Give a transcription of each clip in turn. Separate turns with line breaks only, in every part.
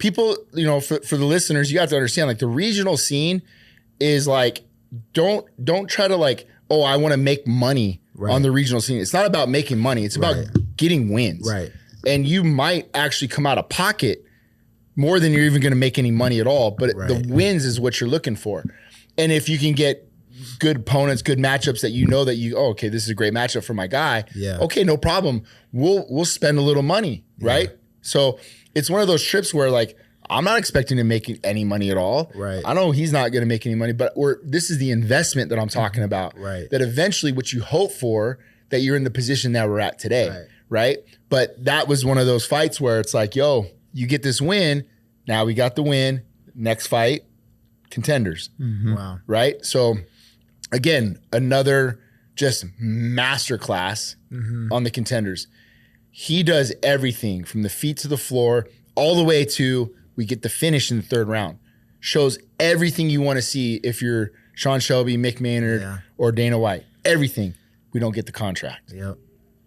people, you know, for the listeners, you have to understand, like, the regional scene is like, don't try to like, oh, I want to make money on the regional scene. It's not about making money. It's about getting wins.
Right.
And you might actually come out of pocket more than you're even going to make any money at all. But the wins is what you're looking for. And if you can get good opponents, good matchups that you know that okay, this is a great matchup for my guy.
Yeah.
Okay, no problem. We'll spend a little money, right? So it's one of those trips where, like, I'm not expecting to make any money at all.
Right.
I know he's not going to make any money, but this is the investment that I'm talking about.
Right.
That eventually, what you hope for, that you're in the position that we're at today. Right. But that was one of those fights where it's like, yo, you get this win. Now we got the win. Next fight, contenders.
Wow.
Right. So again, another just masterclass on the contenders. He does everything from the feet to the floor, all the way to we get the finish in the third round. Shows everything you want to see if you're Sean Shelby, Mick Maynard, or Dana White. Everything. We don't get the contract.
Yep.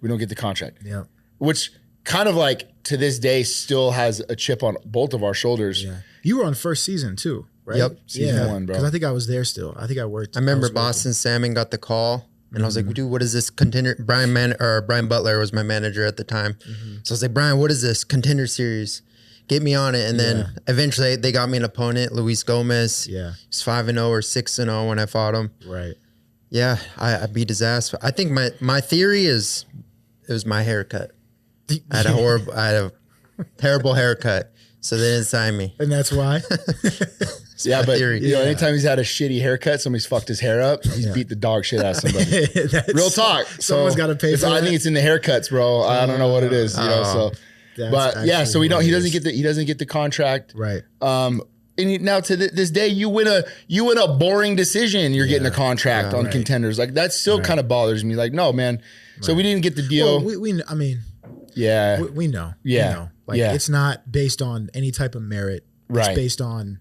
We don't get the contract.
Yep.
Which kind of like to this day still has a chip on both of our shoulders.
Yeah. You were on first season too, right?
Yep.
Season 1, bro.
Because I think I was there still. I think I worked.
I remember Boston Salmon got the call, and I was like, dude, what is this contender? Brian Butler was my manager at the time. So I was like, Brian, what is this contender series? Get me on it. And then eventually they got me an opponent, Luis Gomez.
Yeah.
He's 5-0 or 6-0 when I fought him.
Right.
Yeah, I beat his ass. I think my theory is it was my haircut. I had a terrible haircut, so they didn't sign me.
And that's why.
Yeah, but
theory.
you know, anytime he's had a shitty haircut, somebody's fucked his hair up, he's beat the dog shit out of somebody. Real talk.
Someone's got to pay for
I
that.
think it's in the haircuts, bro. I don't know what it is, you know. So, but yeah, so he doesn't get the contract,
right.
And now to this day, you win a boring decision. You're getting a contract on contenders. Like, that still kind of bothers me. Like, no, man. So we didn't get the deal.
Well, we know.
Yeah,
we know.
Yeah,
we know. Like, it's not based on any type of merit.
Right.
It's based on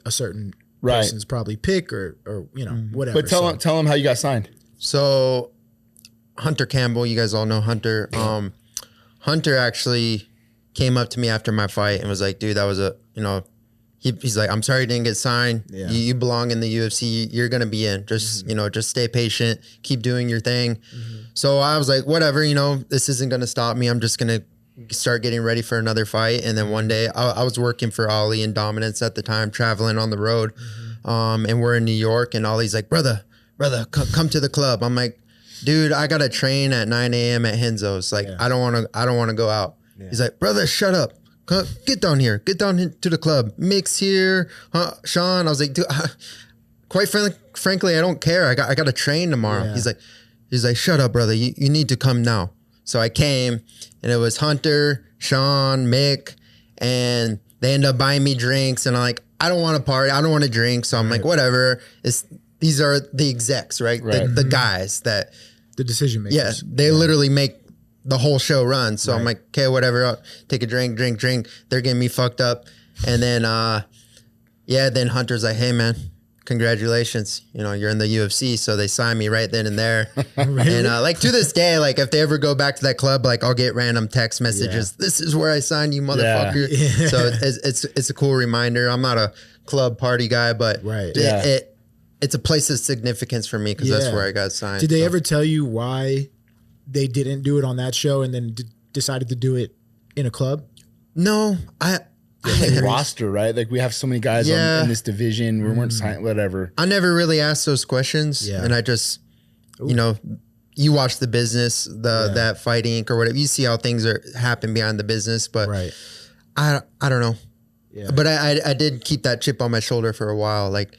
a certain person's probably pick or you know whatever.
But tell him how you got signed.
So Hunter Campbell, you guys all know Hunter. Hunter actually came up to me after my fight and was like, dude, that was he's like, I'm sorry you didn't get signed.
Yeah.
You belong in the UFC. You're going to be in. Just, just stay patient. Keep doing your thing. So I was like, whatever, this isn't going to stop me. I'm just going to start getting ready for another fight. And then one day I was working for Ali and Dominance at the time, traveling on the road. And we're in New York, and Ali's like, brother, come to the club. I'm like, dude, I got to train at 9 a.m. at Henzo's. Like, I don't want to go out. Yeah. He's like, brother, shut up. Get down here. Get down to the club. Mix here. Sean, I was like, dude, quite frankly, I don't care. I got to train tomorrow. Yeah. He's like, shut up, brother. You need to come now. So I came, and it was Hunter, Sean, Mick, and they ended up buying me drinks. And I'm like, I don't want to party. I don't want to drink. So I'm like, whatever. These are the execs, right? The guys that
the decision makers.
Yeah, they literally make the whole show run. So I'm like, okay, whatever. I'll take a drink. They're getting me fucked up. And then, then Hunter's like, hey, man, congratulations. You're in the UFC. So they signed me right then and there. Really? And to this day, like, if they ever go back to that club, like, I'll get random text messages. Yeah. This is where I signed you, motherfucker. Yeah. So it's a cool reminder. I'm not a club party guy, but it's a place of significance for me because that's where I got signed.
Did they ever tell you why they didn't do it on that show and then decided to do it in a club?
No,
roster, right? Like, we have so many guys in this division. We weren't signed, whatever.
I never really asked those questions. Yeah. And I just, you watch the business, that Fight Inc. or whatever. You see how things happen behind the business, but I don't know. Yeah. But I did keep that chip on my shoulder for a while. Like,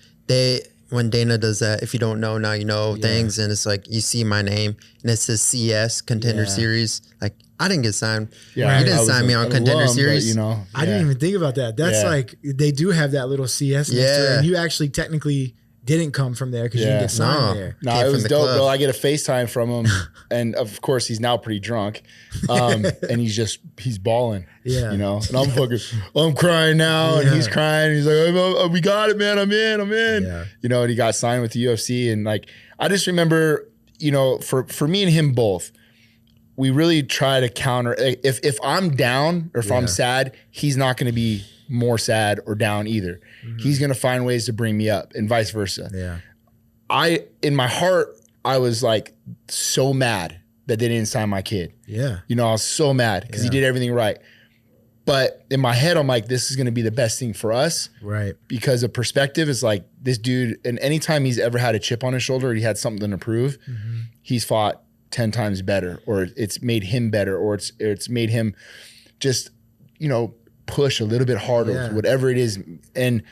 when Dana does that, if you don't know, now you know things, and it's like, you see my name and it says CS Contender Series. Like, I didn't get signed. Yeah, you didn't sign me on Contender Series.
I didn't even think about that. That's like, they do have that little CS next to it, and you actually technically didn't come from there because you didn't get signed there.
No, it was dope, bro. I get a FaceTime from him, and of course he's now pretty drunk, and he's balling. Yeah, and I'm crying now, and he's crying. He's like, oh, we got it, man. I'm in. Yeah. And he got signed with the UFC, and like, I just remember, for me and him both, we really try to counter. If I'm down or if I'm sad, he's not going to be more sad or down either. He's going to find ways to bring me up and vice versa.
Yeah.
In my heart, I was like so mad that they didn't sign my kid.
Yeah.
You know, I was so mad because he did everything right. But in my head, I'm like, this is going to be the best thing for us.
Right.
Because of perspective is like this dude, and anytime he's ever had a chip on his shoulder, or he had something to prove, he's fought 10 times better, or it's made him better, or it's made him just, you know, push a little bit harder, whatever it is. And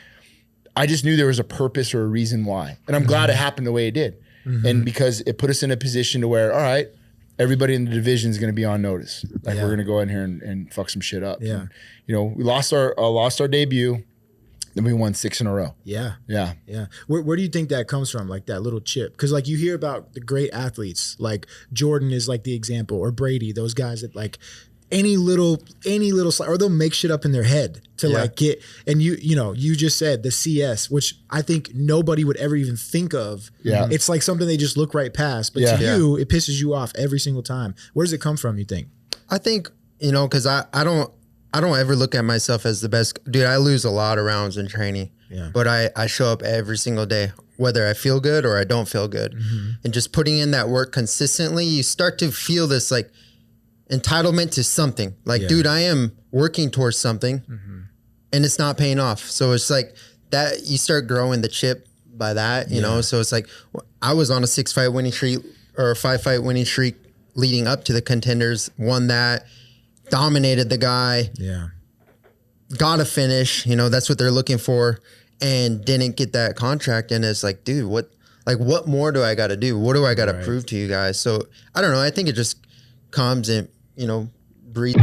I just knew there was a purpose or a reason why. And I'm glad it happened the way it did. And because it put us in a position to where, all right, everybody in the division is going to be on notice. Like we're going to go in here and fuck some shit up.
Yeah.
And, you know, we lost our debut, then we won 6 in a row.
Yeah.
Yeah.
Yeah. Where do you think that comes from? Like that little chip? Because like you hear about the great athletes, like Jordan is like the example, or Brady, those guys that like any little or they'll make shit up in their head to like get, and you know, you just said the CS, which I think nobody would ever even think of.
Yeah.
It's like something they just look right past. But to you, it pisses you off every single time. Where does it come from, you think?
I think, you know, because I don't ever look at myself as the best. Dude, I lose a lot of rounds in training.
Yeah.
But I show up every single day, whether I feel good or I don't feel good. And just putting in that work consistently, you start to feel this like entitlement to something. Like, dude, I am working towards something and it's not paying off. So it's like that, you start growing the chip by that, you know? So it's like, I was on a 6-fight winning streak or a 5-fight winning streak leading up to the Contenders, won that, dominated the guy, got a finish, you know, that's what they're looking for, and didn't get that contract. And it's like, dude, what more do I got to do? What do I got to prove to you guys? So I don't know. I think it just comes and, you know, breathe.